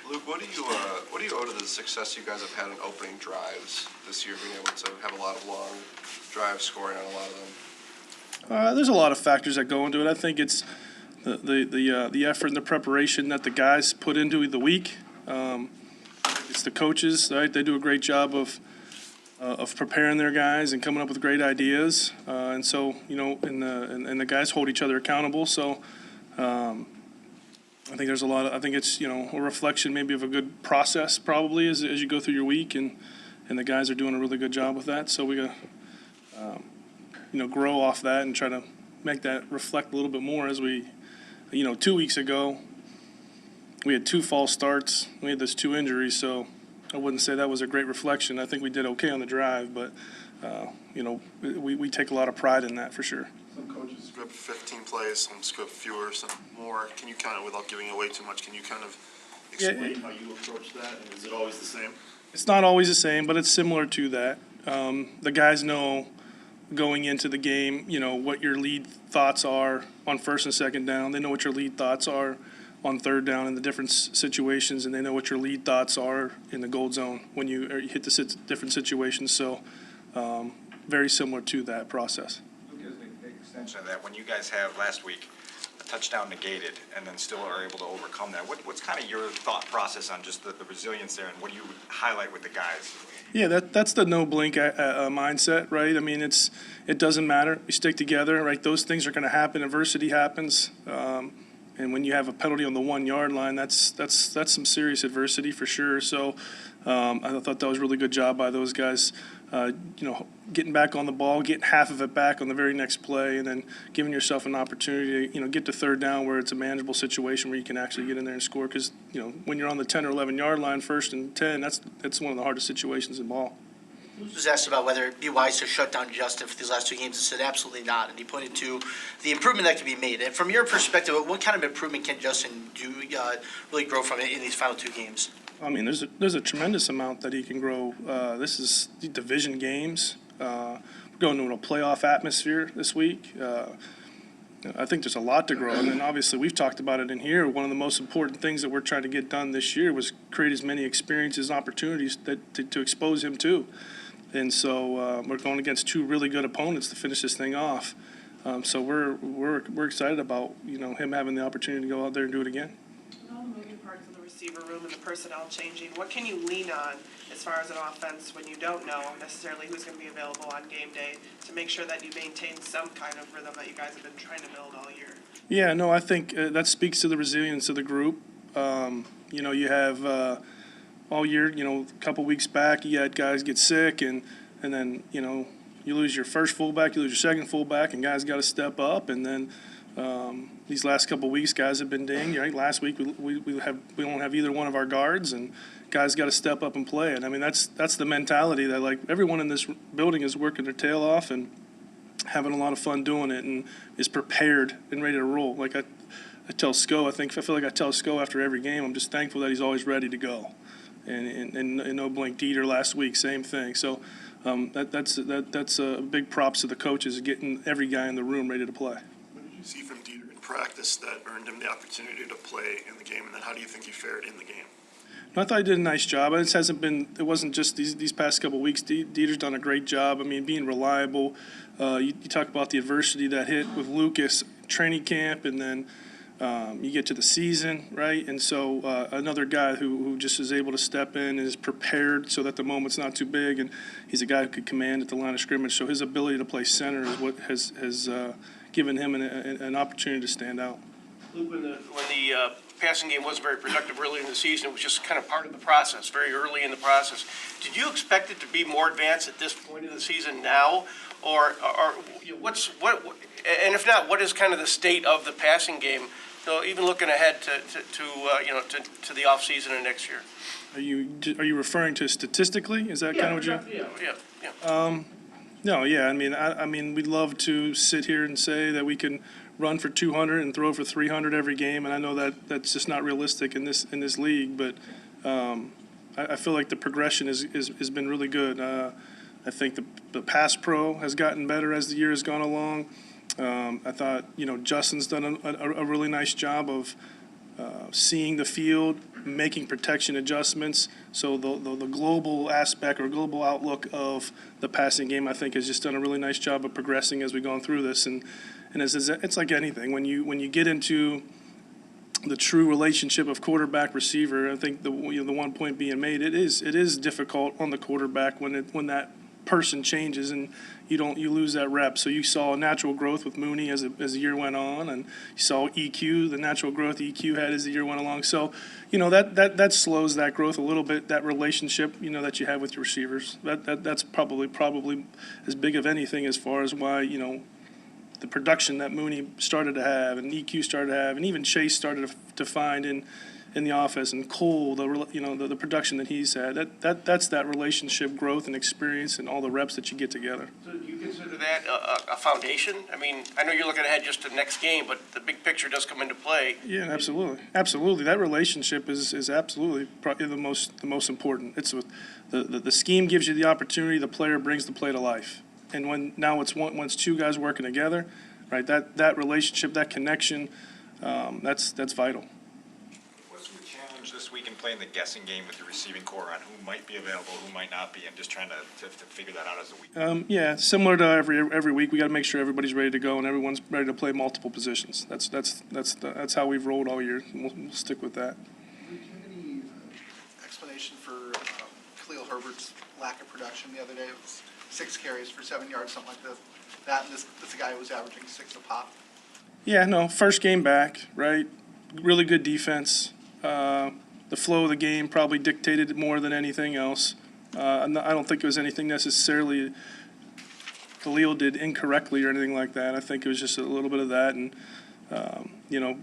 Luke, what do you owe to the success you guys have had in opening drives this year, being able to have a lot of long drives, scoring on a lot of them? There's a lot of factors that go into it. I think it's the effort and the preparation that the guys put into the week. It's the coaches, right? They do a great job of preparing their guys and coming up with great ideas. And so, and the guys hold each other accountable. So I think there's a lot of, I think it's, a reflection maybe of a good process probably as you go through your week, and the guys are doing a really good job with that. So we got grow off that and try to make that reflect a little bit more as we, 2 weeks ago, we had 2 false starts. We had those 2 injuries, so I wouldn't say that was a great reflection. I think we did okay on the drive, but, we take a lot of pride in that for sure. Some coaches script 15 plays, some script fewer, some more. Can you kind of, without giving away too much, can you kind of explain how you approach that? And is it always the same? It's not always the same, but it's similar to that. The guys know going into the game, what your lead thoughts are on first and second down. They know what your lead thoughts are on third down in the different situations, and they know what your lead thoughts are in the gold zone when you hit the different situations. So very similar to that process. Luke, as an extension of that, when you guys have last week a touchdown negated and then still are able to overcome that, what's kind of your thought process on just the resilience there, and what do you highlight with the guys? Yeah, that's the no blink mindset, right? I mean, it doesn't matter. We stick together, right? Those things are going to happen. Adversity happens, and when you have a penalty on the 1 yard line, that's some serious adversity for sure. So I thought that was a really good job by those guys. Getting back on the ball, getting half of it back on the very next play, and then giving yourself an opportunity to, get to third down where it's a manageable situation where you can actually get in there and score. Because, when you're on the 10 or 11 yard line, 1st and 10, that's one of the hardest situations in ball. He was asked about whether it'd be wise to shut down Justin for these last 2 games, and said absolutely not. And he pointed to the improvement that can be made. And from your perspective, what kind of improvement can Justin do really grow from it in these final 2 games? I mean, there's a tremendous amount that he can grow. This is the division games. We're going into a playoff atmosphere this week. I think there's a lot to grow. And then obviously we've talked about it in here. One of the most important things that we're trying to get done this year was create as many experiences and opportunities to expose him to. And so we're going against 2 really good opponents to finish this thing off. So we're excited about him having the opportunity to go out there and do it again. All the moving parts of the receiver room and the personnel changing, what can you lean on as far as an offense when you don't know necessarily who's going to be available on game day to make sure that you maintain some kind of rhythm that you guys have been trying to build all year? Yeah, no, I think that speaks to the resilience of the group. You have all year, a couple weeks back, you had guys get sick, and then, you lose your first fullback, you lose your second fullback, and guys got to step up. And then these last couple weeks, guys have been dinged. Right? Last week we don't have either one of our guards, and guys got to step up and play. And I mean that's the mentality that like everyone in this building is working their tail off and having a lot of fun doing it, and is prepared and ready to roll. Like I tell Sco, I feel like I tell Sco after every game, I'm just thankful that he's always ready to go. And no blink Dieter last week, same thing. So that's a big props to the coaches, getting every guy in the room ready to play. What did you see from Dieter in practice that earned him the opportunity to play in the game, and then how do you think he fared in the game? I thought he did a nice job. It wasn't just these past couple of weeks. Dieter's done a great job. I mean, being reliable. You talk about the adversity that hit with Lucas training camp, and then you get to the season, right? And so another guy who just is able to step in and is prepared so that the moment's not too big, and he's a guy who could command at the line of scrimmage. So his ability to play center is what has given him an opportunity to stand out. Luke, when the passing game wasn't very productive early in the season, it was just kind of part of the process, very early in the process. Did you expect it to be more advanced at this point in the season now, or and if not, what is kind of the state of the passing game? So even looking ahead to the off season and next year. Are you referring to statistically? Is that kind of what you're? Yeah. No, yeah. I mean, we'd love to sit here and say that we can run for 200 and throw for 300 every game, and I know that that's just not realistic in this league. But I feel like the progression has been really good. I think the pass pro has gotten better as the year has gone along. I thought Justin's done a really nice job of seeing the field, making protection adjustments. So the global aspect or global outlook of the passing game, I think, has just done a really nice job of progressing as we've gone through this. And it's like anything. When you get into the true relationship of quarterback receiver, I think the one point being made, it is difficult on the quarterback when that person changes and you lose that rep. So you saw natural growth with Mooney as the year went on, and you saw EQ, the natural growth EQ had as the year went along. So that slows that growth a little bit, that relationship that you have with your receivers. That's probably as big of anything as far as why the production that Mooney started to have and EQ started to have, and even Chase started to find in the offense, and Cole, the production that he's had, that's that relationship growth and experience and all the reps that you get together. So do you consider that a foundation? I mean, I know you're looking ahead just to the next game, but the big picture does come into play. Yeah, absolutely. That relationship is absolutely probably the most important. It's the scheme gives you the opportunity, the player brings the play to life, and once two guys working together, right? That relationship, that connection, that's vital. Was the challenge this week in playing the guessing game with your receiving core on who might be available, who might not be, and just trying to figure that out as the week? Yeah, similar to every week, we got to make sure everybody's ready to go and everyone's ready to play multiple positions. That's how we've rolled all year. We'll stick with that. Do you have any explanation for Khalil Herbert's lack of production the other day? It was 6 carries for 7 yards, something like this. This guy who was averaging 6 a pop. Yeah, no, first game back, right? Really good defense. The flow of the game probably dictated it more than anything else. I don't think it was anything necessarily Khalil did incorrectly or anything like that. I think it was just a little bit of that, and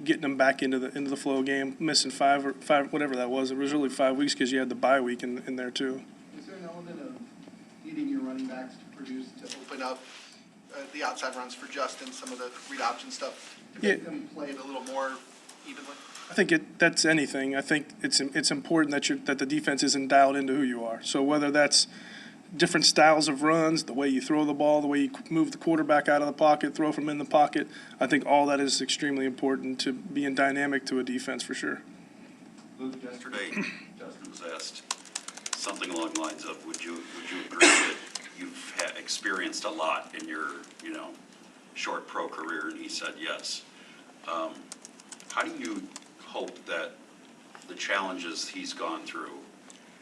getting them back into the flow game, missing five, whatever that was. It was really 5 weeks because you had the bye week in there too. Is there an element of needing your running backs to produce to open up the outside runs for Justin, some of the read option stuff, to make them play it a little more evenly? I think that's anything. I think it's important that the defense isn't dialed into who you are. So whether that's different styles of runs, the way you throw the ball, the way you move the quarterback out of the pocket, throw from in the pocket, I think all that is extremely important to being dynamic to a defense for sure. Luke, yesterday, Justin was asked something along the lines of, would you agree that you've experienced a lot in your short pro career? And he said yes. How do you hope that the challenges he's gone through,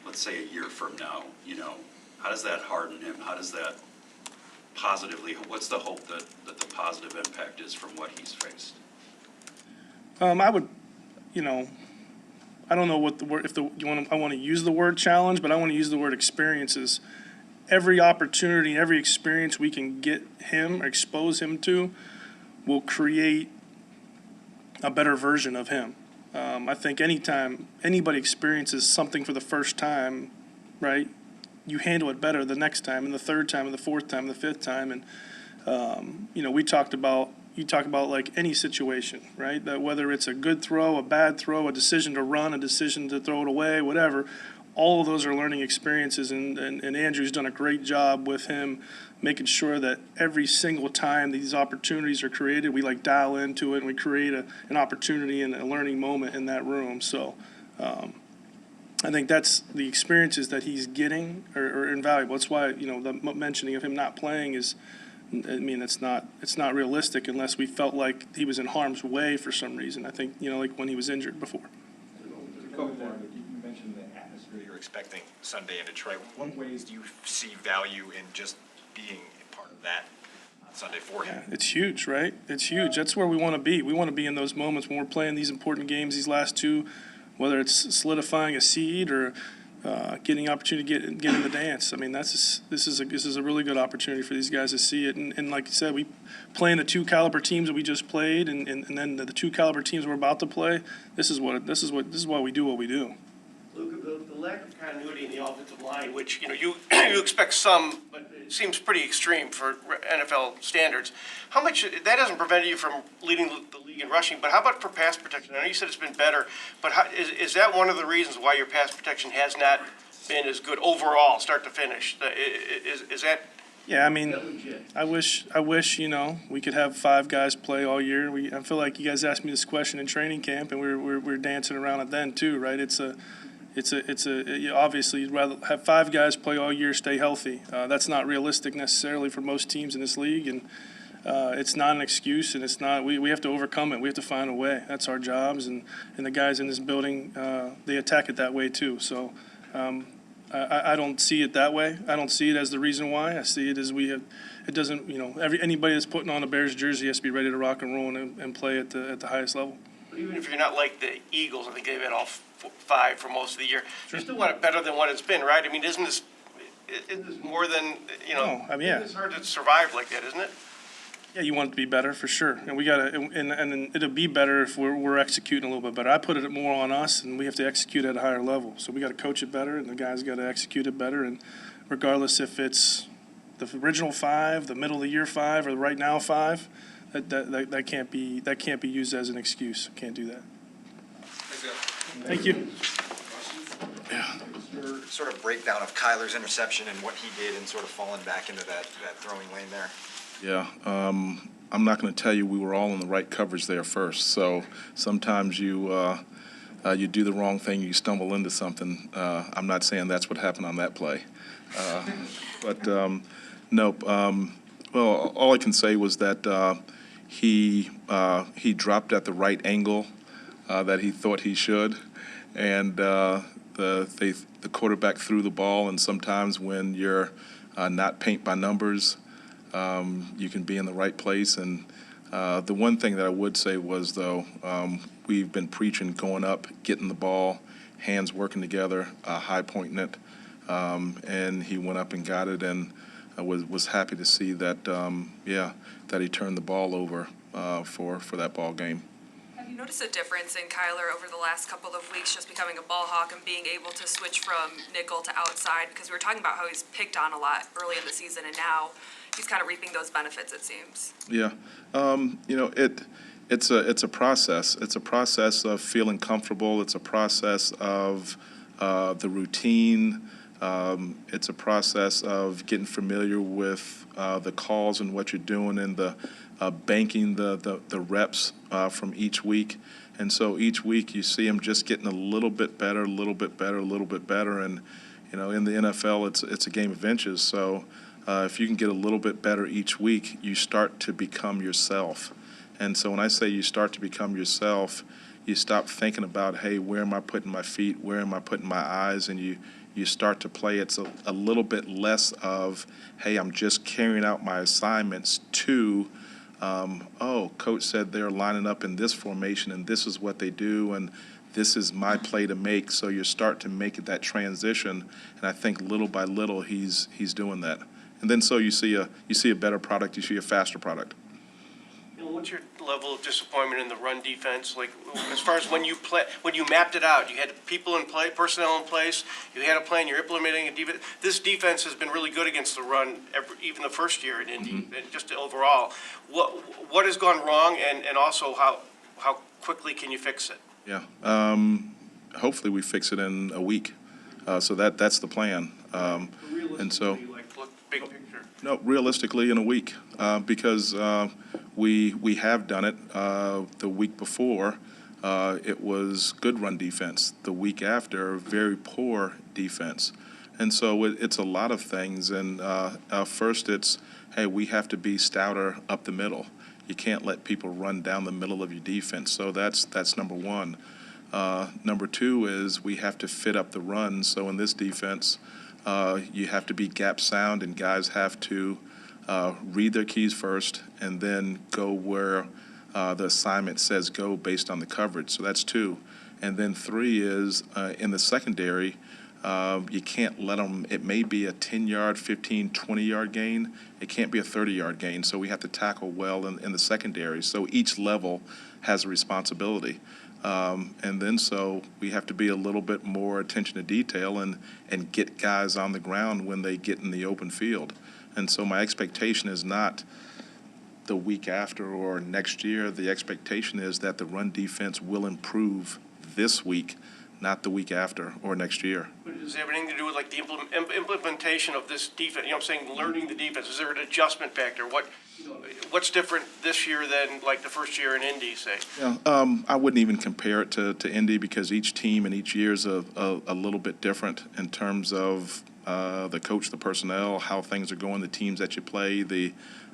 let's say a year from now, how does that harden him? How does that positively, what's the hope that the positive impact is from what he's faced? I would, I don't know what the word, I want to use the word challenge, but I want to use the word experiences. Every opportunity, every experience we can get him or expose him to will create a better version of him. I think anytime anybody experiences something for the first time, right, you handle it better the next time and the third time and the fourth time and the fifth time. And, you talk about like any situation, right, that whether it's a good throw, a bad throw, a decision to run, a decision to throw it away, whatever, all of those are learning experiences. And Andrew's done a great job with him making sure that every single time these opportunities are created, we dial into it and we create an opportunity and a learning moment in that room. So I think that's the experiences that he's getting are invaluable. That's why, the mentioning of him not playing is, it's not realistic unless we felt like he was in harm's way for some reason. I think, like when he was injured before. You mentioned the atmosphere you're expecting Sunday in Detroit. What ways do you see value in just being a part of that on Sunday for him? Yeah, it's huge, right? It's huge. That's where we want to be. We want to be in those moments when we're playing these important games, these last two, whether it's solidifying a seed or getting opportunity to get in the dance. This is a really good opportunity for these guys to see it. And like you said, we playing the 2 caliber teams that we just played, and then the 2 caliber teams we're about to play. This is why we do what we do. Luke, the lack of continuity in the offensive line, which you expect some, but it seems pretty extreme for NFL standards. How much that hasn't prevented you from leading the league in rushing, but how about for pass protection? I know you said it's been better, but is that one of the reasons why your pass protection has not been as good overall, start to finish? Is that Yeah, I mean, I wish, we could have 5 guys play all year. I feel like you guys asked me this question in training camp, and we're dancing around it then too, right? Obviously you'd rather have 5 guys play all year, stay healthy. That's not realistic necessarily for most teams in this league, and it's not an excuse, and it's not. We have to overcome it. We have to find a way. That's our jobs, and the guys in this building, they attack it that way too. So. I don't see it that way. I don't see it as the reason why. I see it as it doesn't, anybody that's putting on a Bears jersey has to be ready to rock and roll and play at the highest level. But even if you're not like the Eagles, I think they've had all 5 for most of the year, you still want it better than what it's been, right? I mean, isn't this more than, No, I mean, yeah. It's hard to survive like that, isn't it? Yeah, you want it to be better for sure, and we gotta, and it'll be better if we're executing a little bit better. I put it more on us, and we have to execute at a higher level. So we got to coach it better, and the guys got to execute it better. And regardless if it's the original 5, the middle of the year 5, or the right now 5, that can't be used as an excuse. Can't do that. Thank you. Your sort of breakdown of Kyler's interception and what he did and sort of falling back into that throwing lane there. Yeah, I'm not going to tell you we were all in the right coverage there first. So sometimes you do the wrong thing, you stumble into something. I'm not saying that's what happened on that play, but nope. Well, all I can say was that he dropped at the right angle that he thought he should, and the quarterback threw the ball. And sometimes when you're not paint by numbers, you can be in the right place. And the one thing that I would say was, though, we've been preaching going up, getting the ball, hands working together, high pointing it, and he went up and got it, and I was happy to see that, that he turned the ball over for that ball game. Have you noticed a difference in Kyler over the last couple of weeks, just becoming a ball hawk and being able to switch from nickel to outside? Because we were talking about how he's picked on a lot early in the season, and now he's kind of reaping those benefits, it seems. Yeah, it's a process. It's a process of feeling comfortable. It's a process of the routine. It's a process of getting familiar with the calls and what you're doing, and the banking the reps from each week. And so each week you see him just getting a little bit better, a little bit better, a little bit better. And in the NFL, it's a game of inches. So if you can get a little bit better each week, you start to become yourself. And so when I say you start to become yourself, you stop thinking about, hey, where am I putting my feet? Where am I putting my eyes? And you start to play. It's a little bit less of, hey, I'm just carrying out my assignments, to, coach said they're lining up in this formation, and this is what they do, and this is my play to make. So you start to make it that transition, and I think little by little he's doing that. And then so you see a better product, you see a faster product. What's your level of disappointment in the run defense? Like, as far as when you mapped it out, you had people in play, personnel in place, you had a plan, you're implementing a defense. This defense has been really good against the run, even the first year in Indy, and just overall. What has gone wrong, and also how quickly can you fix it? Yeah, hopefully we fix it in a week. So that's the plan. And so, Big picture. no, realistically in a week, because we have done it. The week before, it was good run defense. The week after, very poor defense. And so it's a lot of things. And first it's, hey, we have to be stouter up the middle. You can't let people run down the middle of your defense. So that's number one. Number two is we have to fit up the run. So in this defense, you have to be gap sound, and guys have to read their keys first and then go where the assignment says go based on the coverage. So that's two. And then three is in the secondary, you can't let them, it may be a 10-yard, 15, 20-yard gain. It can't be a 30-yard gain. So we have to tackle well in the secondary. So each level has a responsibility. And then so we have to be a little bit more attention to detail and get guys on the ground when they get in the open field. And so my expectation is not the week after or next year. The expectation is that the run defense will improve this week, not the week after or next year. Does it have anything to do with like the implementation of this defense? You know what I'm saying, learning the defense? Is there an adjustment factor? What's different this year than like the first year in Indy, say? Yeah, I wouldn't even compare it to Indy because each team and each year is a little bit different in terms of the coach, the personnel, how things are going, the teams that you play.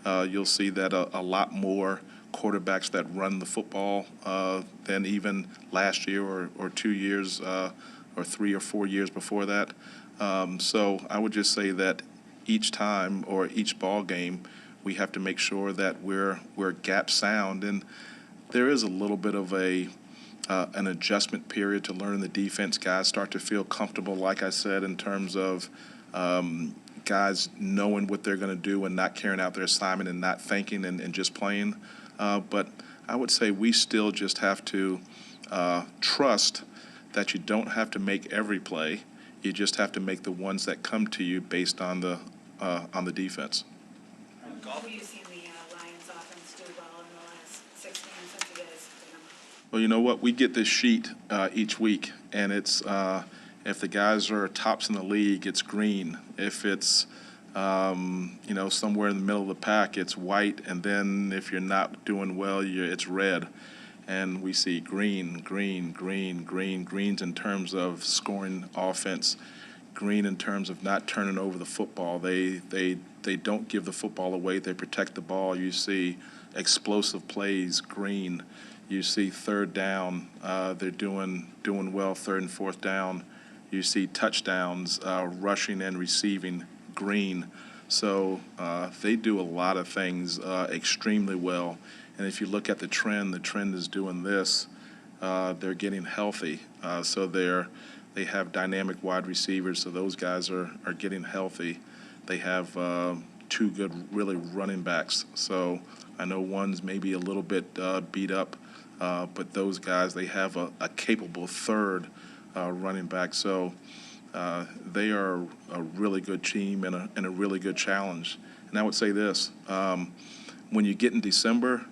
You'll see that a lot more quarterbacks that run the football than even last year or 2 years or 3 or 4 years before that. So I would just say that each time or each ball game, we have to make sure that we're gap sound, and there is a little bit of an adjustment period to learn the defense. Guys start to feel comfortable, like I said, in terms of guys knowing what they're going to do and not carrying out their assignment and not thinking and just playing. But I would say we still just have to trust that you don't have to make every play. You just have to make the ones that come to you based on the defense. What have you seen the Lions offense do well in the last 6 games since you guys played them? Well, you know what? We get this sheet each week, and it's if the guys are tops in the league, it's green. If it's somewhere in the middle of the pack, it's white, and then if you're not doing well, it's red. And we see green, green, green, green, greens in terms of scoring offense, green in terms of not turning over the football. They don't give the football away. They protect the ball. You see explosive plays, green. You see third down. They're doing well, third and fourth down. You see touchdowns, rushing and receiving, green. So they do a lot of things extremely well. And if you look at the trend is doing this. They're getting healthy. So they have dynamic wide receivers, so those guys are getting healthy. They have 2 good, really, running backs. So I know one's maybe a little bit beat up, but those guys, they have a capable third running back. So they are a really good team and a really good challenge. And I would say this, when you get in December,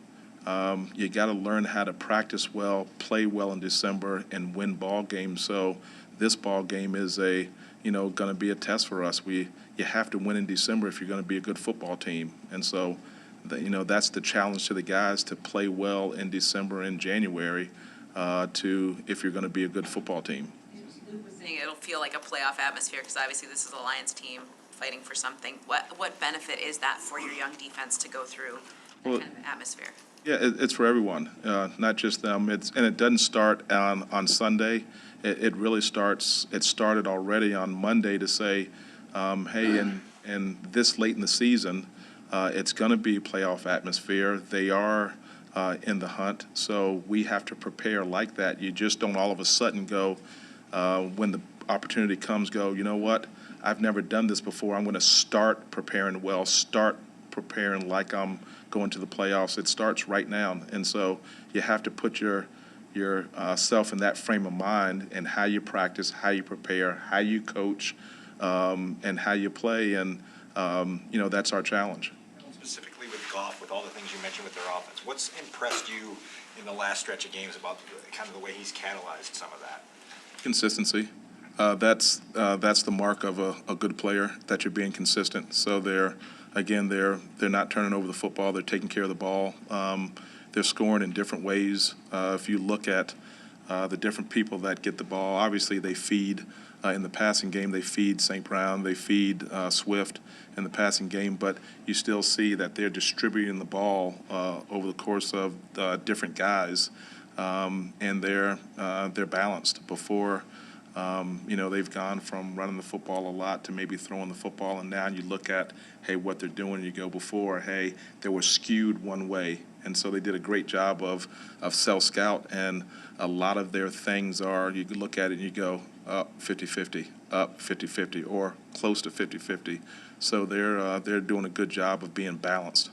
you got to learn how to practice well, play well in December, and win ball games. So this ball game is going to be a test for us. You have to win in December if you're going to be a good football team. And so, that's the challenge to the guys, to play well in December and January if you're going to be a good football team. Luke was saying it'll feel like a playoff atmosphere because obviously this is a Lions team fighting for something. What benefit is that for your young defense to go through that kind of atmosphere? Yeah, it's for everyone, not just them. And it doesn't start on Sunday. It really starts. It started already on Monday to say, hey, and this late in the season, it's going to be playoff atmosphere. They are in the hunt, so we have to prepare like that. You just don't all of a sudden go when the opportunity comes. Go, you know what? I've never done this before. I'm going to start preparing well. Start preparing like I'm going to the playoffs. It starts right now, and so you have to put your self in that frame of mind and how you practice, how you prepare, how you coach, and how you play, and that's our challenge. Specifically with Goff, with all the things you mentioned with their offense, what's impressed you in the last stretch of games about kind of the way he's catalyzed some of that? Consistency. That's the mark of a good player, that you're being consistent. So they're not turning over the football. They're taking care of the ball. They're scoring in different ways. If you look at the different people that get the ball, obviously they feed in the passing game. They feed St. Brown. They feed Swift in the passing game. But you still see that they're distributing the ball over the course of different guys, and they're balanced. Before, they've gone from running the football a lot to maybe throwing the football, and now you look at, hey, what they're doing, and you go before, hey, they were skewed one way. And so they did a great job of self-scout, and a lot of their things are, you can look at it and you go, up 50-50, up 50-50, or close to 50-50. So they're doing a good job of being balanced.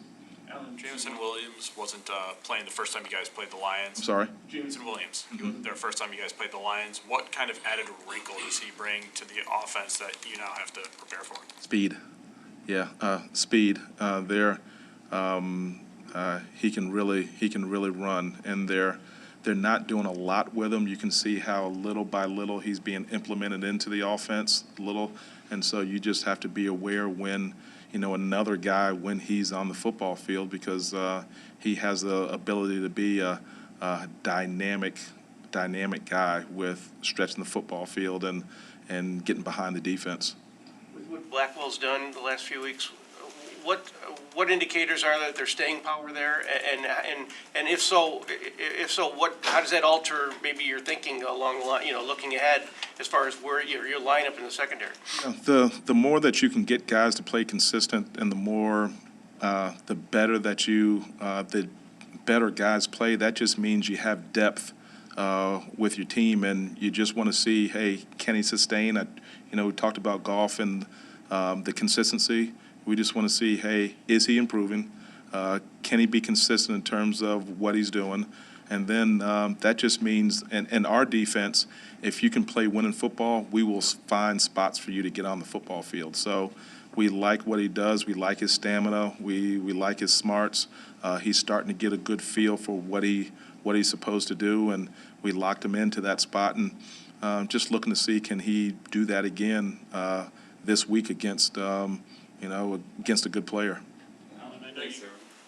Jameson Williams wasn't playing the first time you guys played the Lions. I'm sorry? Jameson Williams, he wasn't there first time you guys played the Lions. What kind of added wrinkle does he bring to the offense that you now have to prepare for? Speed. Yeah, speed. He can really run, and they're not doing a lot with him. You can see how little by little he's being implemented into the offense, and so you just have to be aware when, another guy, when he's on the football field, because he has the ability to be a dynamic guy with stretching the football field and getting behind the defense. With what Blackwell's done the last few weeks, what indicators are that they're staying power there? And if so, how does that alter maybe your thinking along the line, looking ahead as far as where your lineup in the secondary? The more that you can get guys to play consistent, and the more the better that the better guys play, that just means you have depth with your team, and you just want to see, hey, can he sustain? We talked about golf and the consistency. We just want to see, hey, is he improving? Can he be consistent in terms of what he's doing? And then that just means, in our defense, if you can play winning football, we will find spots for you to get on the football field. So we like what he does. We like his stamina. We like his smarts. He's starting to get a good feel for what he's supposed to do, and we locked him into that spot. And just looking to see, can he do that again this week against against a good player.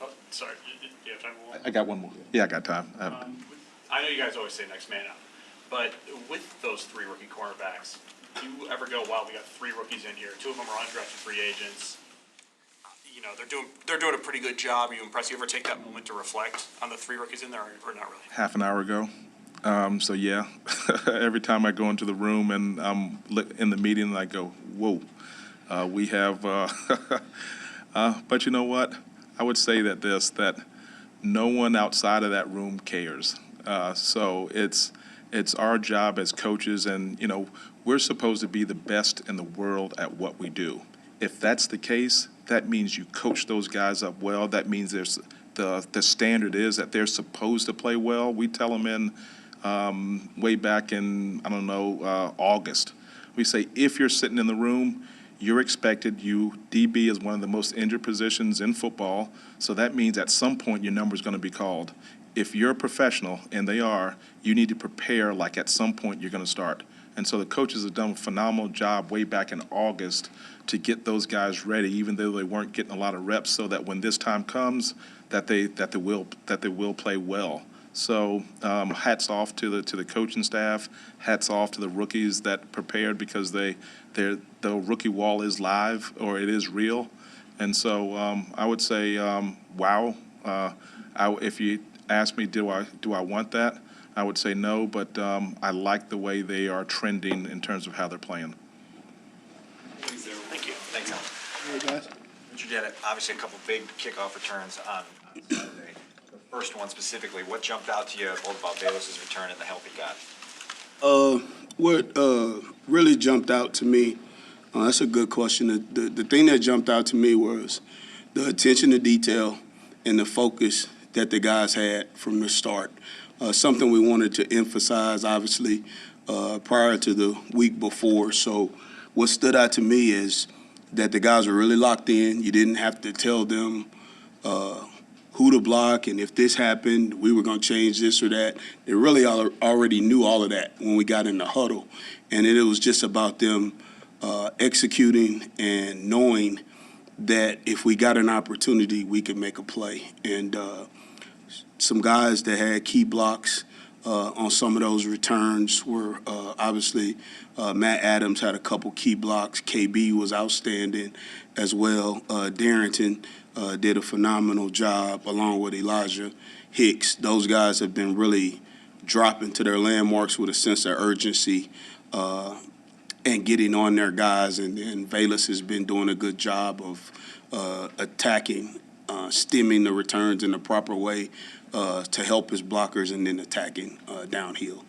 Oh, sorry, do you have time for one? I got one more. Yeah, I got time. I know you guys always say next man up, but with those 3 rookie cornerbacks, do you ever go, wow, we got 3 rookies in here, 2 of them are undrafted free agents, they're doing a pretty good job. Are you impressed? You ever take that moment to reflect on the 3 rookies in there, or not really? Half an hour ago. So yeah, every time I go into the room and I'm in the meeting, and I go, whoa, we have, but you know what? I would say that no one outside of that room cares. So it's our job as coaches, and we're supposed to be the best in the world at what we do. If that's the case, that means you coach those guys up well. That means the standard is that they're supposed to play well. We tell them in way back in, August. We say, if you're sitting in the room, you're expected. DB is one of the most injured positions in football, so that means at some point your number is going to be called. If you're a professional, and they are, you need to prepare like at some point you're going to start. And so the coaches have done a phenomenal job way back in August to get those guys ready, even though they weren't getting a lot of reps, so that when this time comes, that they will play well. So hats off to the coaching staff. Hats off to the rookies that prepared, because the rookie wall is live, or it is real. And so I would say, wow. If you ask me, do I want that? I would say no, but I like the way they are trending in terms of how they're playing. Thank you. Thanks, Alan. Hey, guys. Richard, you had obviously a couple big kickoff returns on Saturday. The first one specifically, what jumped out to you both about Bayless's return and the help he got? What really jumped out to me, that's a good question. The thing that jumped out to me was the attention to detail and the focus that the guys had from the start. Something we wanted to emphasize, obviously, prior to the week before. So what stood out to me is that the guys were really locked in. You didn't have to tell them who to block, and if this happened, we were going to change this or that. They really already knew all of that when we got in the huddle. And it was just about them executing and knowing that if we got an opportunity, we could make a play. And some guys that had key blocks on some of those returns were obviously Matt Adams had a couple key blocks. KB was outstanding as well. Darrington did a phenomenal job along with Elijah Hicks. Those guys have been really dropping to their landmarks with a sense of urgency and getting on their guys. And Bayless has been doing a good job of attacking, stemming the returns in the proper way to help his blockers, and then attacking downhill.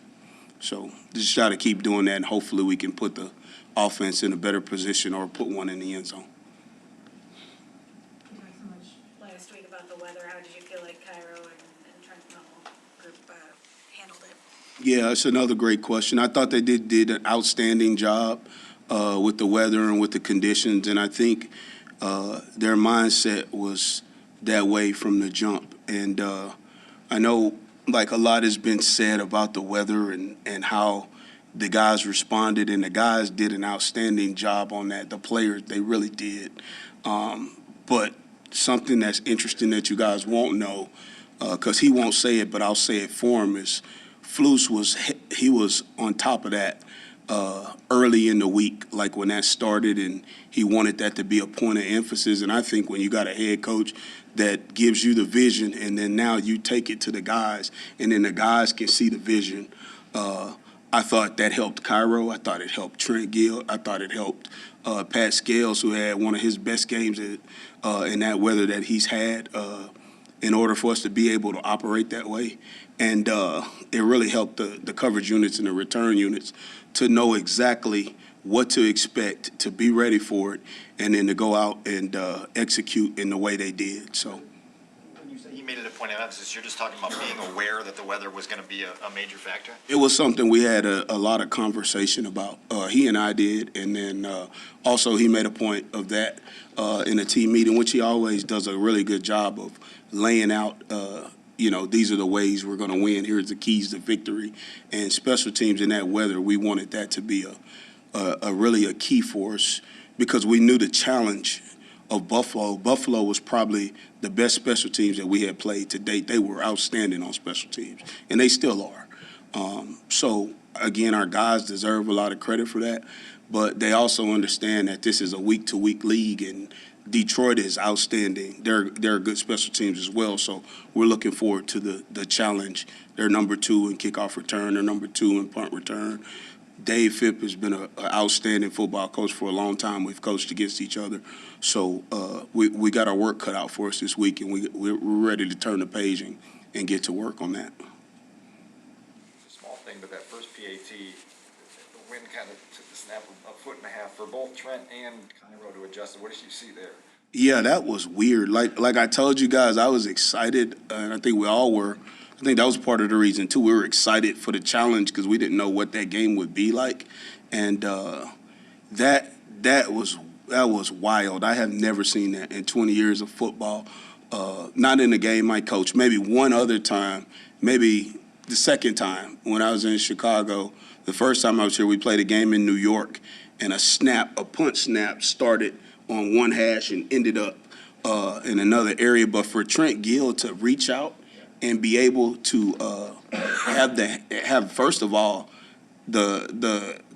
So just try to keep doing that, and hopefully we can put the offense in a better position or put one in the end zone. You talked so much last week about the weather. How did you feel like Cairo and Trenton, the whole group handled it? Yeah, it's another great question. I thought they did an outstanding job with the weather and with the conditions, and I think their mindset was that way from the jump. And I know like a lot has been said about the weather and how the guys responded, and the guys did an outstanding job on that. The players, they really did. But something that's interesting that you guys won't know, because he won't say it, but I'll say it for him, is Flus was on top of that early in the week, like when that started, and he wanted that to be a point of emphasis. And I think when you got a head coach that gives you the vision, and then now you take it to the guys, and then the guys can see the vision, I thought that helped Cairo. I thought it helped Trent Gill. I thought it helped Pat Scales, who had one of his best games in that weather that he's had, in order for us to be able to operate that way. And it really helped the coverage units and the return units to know exactly what to expect, to be ready for it, and then to go out and execute in the way they did. So. When you say he made it a point of emphasis, you're just talking about being aware that the weather was going to be a major factor? It was something we had a lot of conversation about. He and I did, and then also he made a point of that in a team meeting, which he always does a really good job of laying out, these are the ways we're going to win. Here's the keys to victory. And special teams in that weather, we wanted that to be really a key for us, because we knew the challenge of Buffalo. Buffalo was probably the best special teams that we had played to date. They were outstanding on special teams, and they still are. So, again, our guys deserve a lot of credit for that, but they also understand that this is a week-to-week league, and Detroit is outstanding. They're good special teams as well, so we're looking forward to the challenge. They're number 2 in kickoff return. They're number 2 in punt return. Dave Phipp has been an outstanding football coach for a long time. We've coached against each other. So we got our work cut out for us this week, and we're ready to turn the page and get to work on that. It's a small thing, but that first PAT, the wind kind of took the snap a foot and a half for both Trent and Cairo to adjust. What did you see there? Yeah, that was weird. Like I told you guys, I was excited, and I think we all were. I think that was part of the reason, too. We were excited for the challenge because we didn't know what that game would be like. And that was wild. I have never seen that in 20 years of football. Not in a game I coached. Maybe one other time, maybe the second time when I was in Chicago. The first time I was here, we played a game in New York, and a punt snap started on one hash and ended up in another area. But for Trent Gill to reach out and be able to have first of all the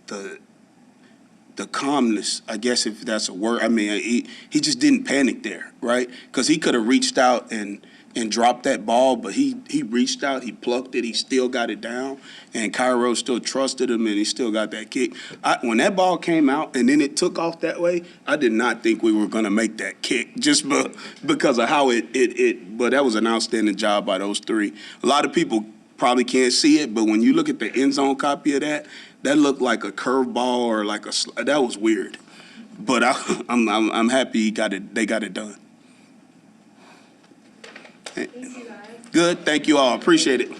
calmness, I guess, if that's a word. I mean, he just didn't panic there, right? Because he could have reached out and dropped that ball, but he reached out, he plucked it, he still got it down, and Cairo still trusted him, and he still got that kick. When that ball came out and then it took off that way, I did not think we were going to make that kick just because of how but that was an outstanding job by those three. A lot of people probably can't see it, but when you look at the end zone copy of that looked like a curveball or like that was weird. But I'm happy they got it done. Thank you, guys. Good. Thank you all. Appreciate it.